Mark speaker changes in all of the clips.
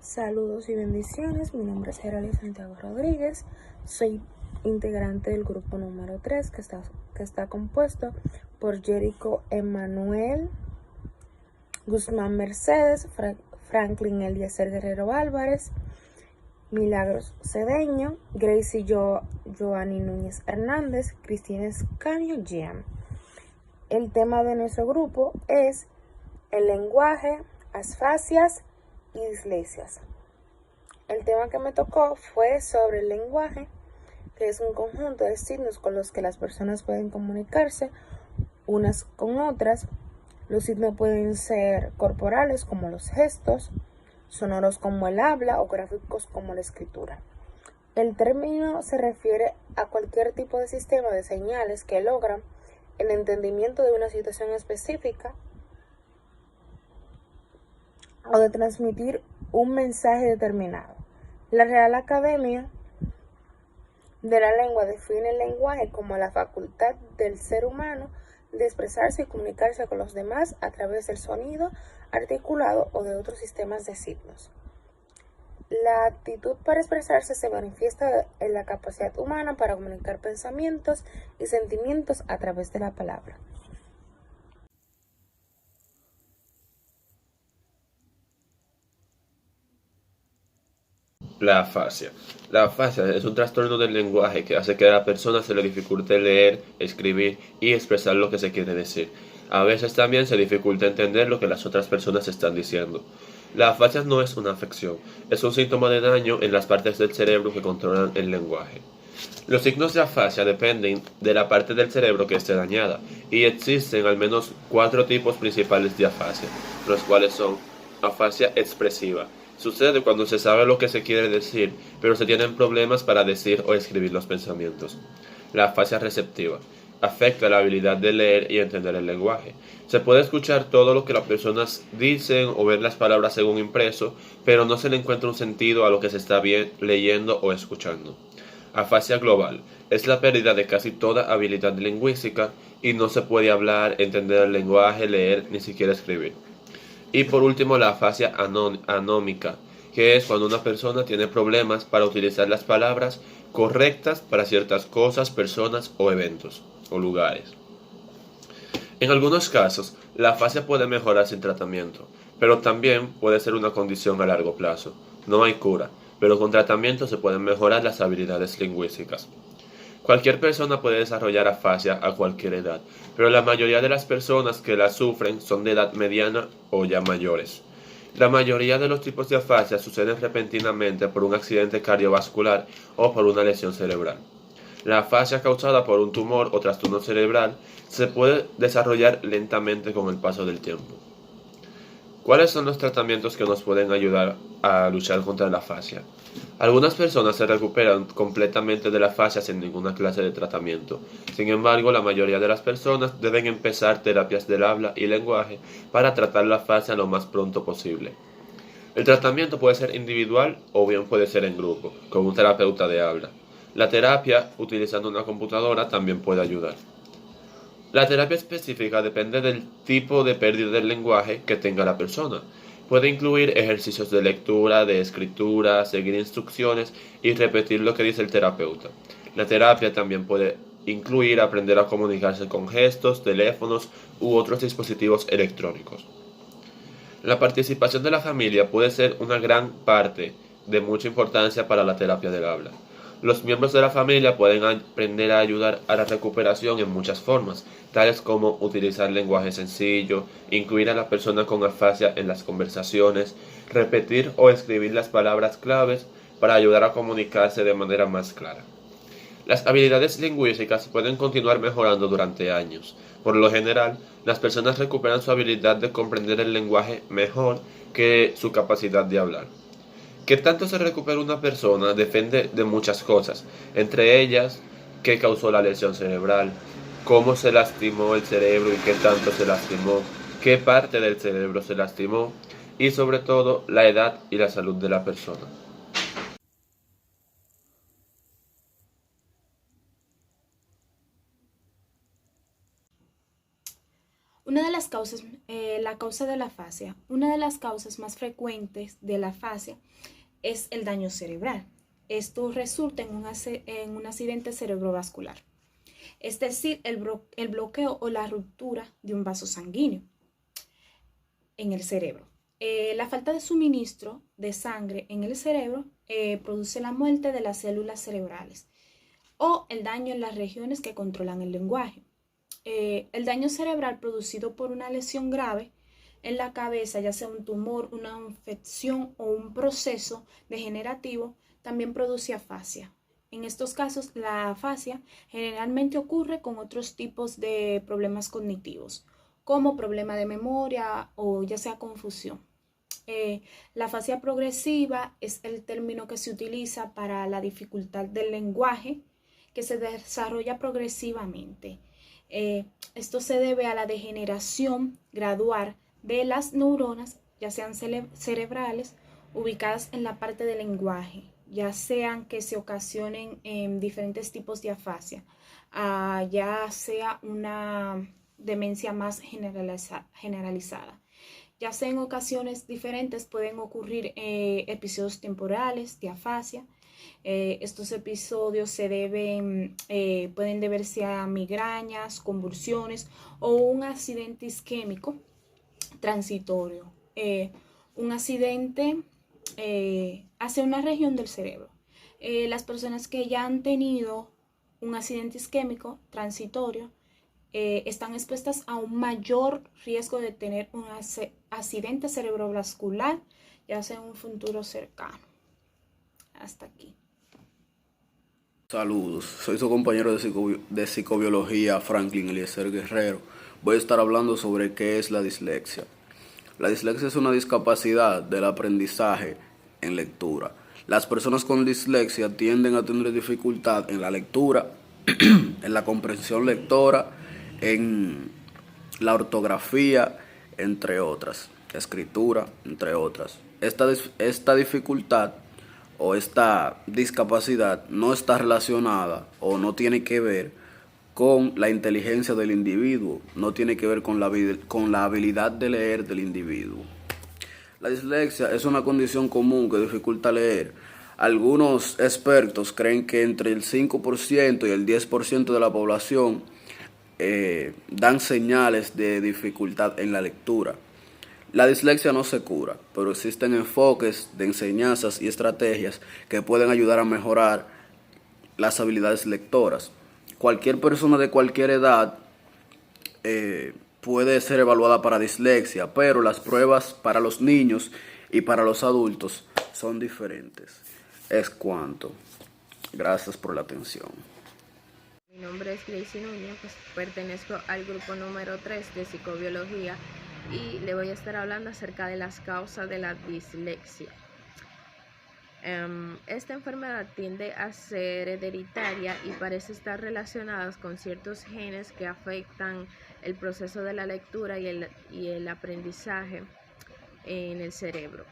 Speaker 1: Saludos y bendiciones, mi nombre es Geraldine Santiago Rodríguez, soy integrante del grupo número 3 que está compuesto por Jerico Emanuel, Guzmán Mercedes, Franklin Eliezer Guerrero Álvarez, Milagros Cedeño, Gracie Joanny Núñez Hernández, Cristina Escaño Gian. El tema de nuestro grupo es el lenguaje, asfasias y dislexia. El tema que me tocó fue sobre el lenguaje, que es un conjunto de signos con los que las personas pueden comunicarse unas con otras. Los signos pueden ser corporales como los gestos, sonoros como el habla o gráficos como la escritura. El término se refiere a cualquier tipo de sistema de señales que logran el entendimiento de una situación específica o de transmitir un mensaje determinado. La Real Academia de la Lengua define el lenguaje como la facultad del ser humano de expresarse y comunicarse con los demás a través del sonido articulado o de otros sistemas de signos. La actitud para expresarse se manifiesta en la capacidad humana para comunicar pensamientos y sentimientos a través de la palabra.
Speaker 2: La afasia. La afasia es un trastorno del lenguaje que hace que a la persona se le dificulte leer, escribir y expresar lo que se quiere decir. A veces también se dificulta entender lo que las otras personas están diciendo. La afasia no es una afección, es un síntoma de daño en las partes del cerebro que controlan el lenguaje. Los signos de afasia dependen de la parte del cerebro que esté dañada, y existen al menos 4 tipos principales de afasia, los cuales son afasia expresiva. Sucede cuando se sabe lo que se quiere decir, pero se tienen problemas para decir o escribir los pensamientos. La afasia receptiva afecta la habilidad de leer y entender el lenguaje. Se puede escuchar todo lo que las personas dicen o ver las palabras según impreso, pero no se le encuentra un sentido a lo que se está leyendo o escuchando. Afasia global es la pérdida de casi toda habilidad lingüística y no se puede hablar, entender el lenguaje, leer, ni siquiera escribir. Y por último, la afasia anómica, que es cuando una persona tiene problemas para utilizar las palabras correctas para ciertas cosas, personas o eventos o lugares. En algunos casos, la afasia puede mejorar sin tratamiento, pero también puede ser una condición a largo plazo. No hay cura, pero con tratamiento se pueden mejorar las habilidades lingüísticas. Cualquier persona puede desarrollar afasia a cualquier edad, pero la mayoría de las personas que la sufren son de edad mediana o ya mayores. La mayoría de los tipos de afasia suceden repentinamente por un accidente cardiovascular o por una lesión cerebral. La afasia causada por un tumor o trastorno cerebral se puede desarrollar lentamente con el paso del tiempo. ¿Cuáles son los tratamientos que nos pueden ayudar a luchar contra la afasia? Algunas personas se recuperan completamente de la afasia sin ninguna clase de tratamiento. Sin embargo, la mayoría de las personas deben empezar terapias del habla y lenguaje para tratar la afasia lo más pronto posible. El tratamiento puede ser individual o bien puede ser en grupo, con un terapeuta de habla. La terapia, utilizando una computadora, también puede ayudar. La terapia específica depende del tipo de pérdida del lenguaje que tenga la persona. Puede incluir ejercicios de lectura, de escritura, seguir instrucciones y repetir lo que dice el terapeuta. La terapia también puede incluir aprender a comunicarse con gestos, teléfonos u otros dispositivos electrónicos. La participación de la familia puede ser una gran parte de mucha importancia para la terapia del habla. Los miembros de la familia pueden aprender a ayudar a la recuperación en muchas formas, tales como utilizar lenguaje sencillo, incluir a la persona con afasia en las conversaciones, repetir o escribir las palabras claves para ayudar a comunicarse de manera más clara. Las habilidades lingüísticas pueden continuar mejorando durante años. Por lo general, las personas recuperan su habilidad de comprender el lenguaje mejor que su capacidad de hablar. ¿Qué tanto se recupera una persona? Depende de muchas cosas, entre ellas qué causó la lesión cerebral, cómo se lastimó el cerebro y qué tanto se lastimó, qué parte del cerebro se lastimó y sobre todo la edad y la salud de la persona.
Speaker 3: Una de las causas, la causa de la afasia. Una de las causas más frecuentes de la afasia es el daño cerebral. Esto resulta en un accidente cerebrovascular, es decir, el bloqueo o la ruptura de un vaso sanguíneo en el cerebro. La falta de suministro de sangre en el cerebro produce la muerte de las células cerebrales o el daño en las regiones que controlan el lenguaje. El daño cerebral producido por una lesión grave en la cabeza, ya sea un tumor, una infección o un proceso degenerativo, también produce afasia. En estos casos, la afasia generalmente ocurre con otros tipos de problemas cognitivos, como problema de memoria o ya sea confusión. La afasia progresiva es el término que se utiliza para la dificultad del lenguaje que se desarrolla progresivamente. Esto se debe a la degeneración gradual de las neuronas, ya sean cerebrales, ubicadas en la parte del lenguaje, ya sean que se ocasionen en diferentes tipos de afasia, ya sea una demencia más generalizada. Ya sea en ocasiones diferentes pueden ocurrir episodios temporales de afasia. Estos episodios pueden deberse a migrañas, convulsiones o un accidente isquémico transitorio. Un accidente hacia una región del cerebro. Las personas que ya han tenido un accidente isquémico transitorio están expuestas a un mayor riesgo de tener un accidente cerebrovascular, ya sea en un futuro cercano. Hasta aquí.
Speaker 4: Saludos, soy su compañero de psicobiología, Franklin Eliezer Guerrero. Voy a estar hablando sobre qué es la dislexia. La dislexia es una discapacidad del aprendizaje en lectura. Las personas con dislexia tienden a tener dificultad en la lectura, en la comprensión lectora, en la ortografía, entre otras, escritura, entre otras. Esta dificultad o esta discapacidad no está relacionada o no tiene que ver con la inteligencia del individuo, no tiene que ver con la habilidad de leer del individuo. La dislexia es una condición común que dificulta leer. Algunos expertos creen que entre el 5% y el 10% de la población dan señales de dificultad en la lectura. La dislexia no se cura, pero existen enfoques de enseñanzas y estrategias que pueden ayudar a mejorar las habilidades lectoras. Cualquier persona de cualquier edad puede ser evaluada para dislexia, pero las pruebas para los niños y para los adultos son diferentes. Es cuanto. Gracias por la atención.
Speaker 5: Mi nombre es Gracie Núñez, pertenezco al grupo número 3 de psicobiología y le voy a estar hablando acerca de las causas de la dislexia. Esta enfermedad tiende a ser hereditaria y parece estar relacionada con ciertos genes que afectan el proceso de la lectura y el aprendizaje en el cerebro,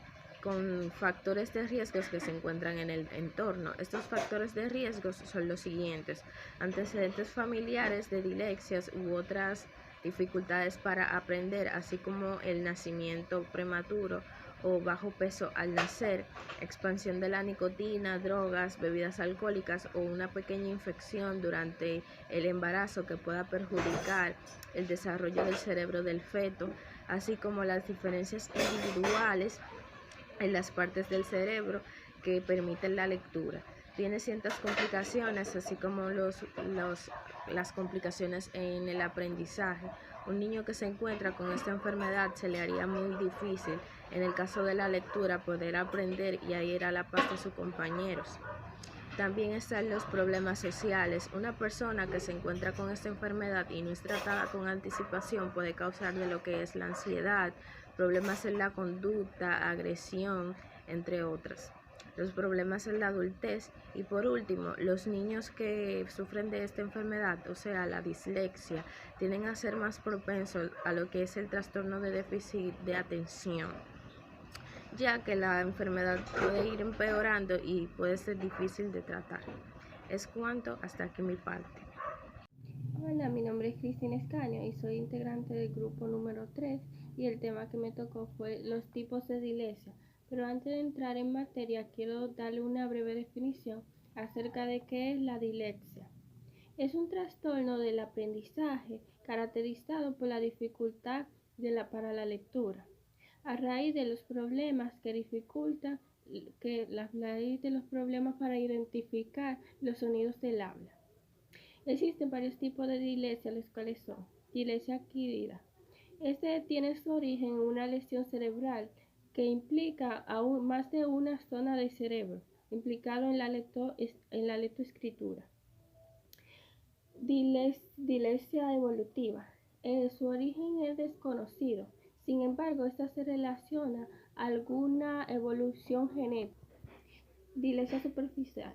Speaker 5: con factores de riesgos que se encuentran en el entorno. Estos factores de riesgos son los siguientes: antecedentes familiares de dislexias u otras dificultades para aprender, así como el nacimiento prematuro o bajo peso al nacer, expansión de la nicotina, drogas, bebidas alcohólicas o una pequeña infección durante el embarazo que pueda perjudicar el desarrollo del cerebro del feto, así como las diferencias individuales en las partes del cerebro que permiten la lectura. Tiene ciertas complicaciones, así como las complicaciones en el aprendizaje. Un niño que se encuentra con esta enfermedad se le haría muy difícil, en el caso de la lectura, poder aprender y ir a la paz de sus compañeros. También están los problemas sociales. Una persona que se encuentra con esta enfermedad y no es tratada con anticipación puede causarle lo que es la ansiedad, problemas en la conducta, agresión, entre otras. Los problemas en la adultez y por último, los niños que sufren de esta enfermedad, o sea, la dislexia, tienden a ser más propensos a lo que es el trastorno de déficit de atención, ya que la enfermedad puede ir empeorando y puede ser difícil de tratar. Es cuanto, hasta aquí mi parte.
Speaker 6: Hola, mi nombre es Cristina Escaño y soy integrante del grupo número 3 y el tema que me tocó fue los tipos de dislexia. Pero antes de entrar en materia quiero darle una breve definición acerca de qué es la dislexia. Es un trastorno del aprendizaje caracterizado por la dificultad para la lectura, a raíz de los problemas para identificar los sonidos del habla. Existen varios tipos de dislexia, los cuales son dislexia adquirida. Este tiene su origen en una lesión cerebral que implica aún más de una zona del cerebro implicado en la lectoescritura. Dislexia evolutiva. Su origen es desconocido. Sin embargo, esta se relaciona a alguna evolución genética. Dislexia superficial.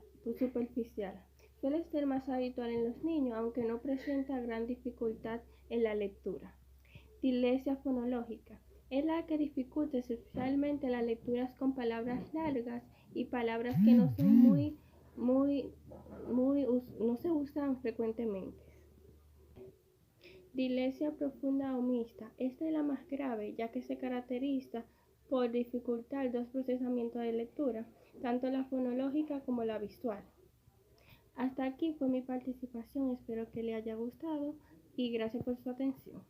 Speaker 6: Suele ser más habitual en los niños, aunque no presenta gran dificultad en la lectura. Dislexia fonológica. Es la que dificulta especialmente las lecturas con palabras largas y palabras que no son no se usan frecuentemente. Dislexia profunda o mixta. Esta es la más grave, ya que se caracteriza por dificultar dos procesamientos de lectura, tanto la fonológica como la visual. Hasta aquí fue mi participación, espero que le haya gustado y gracias por su atención.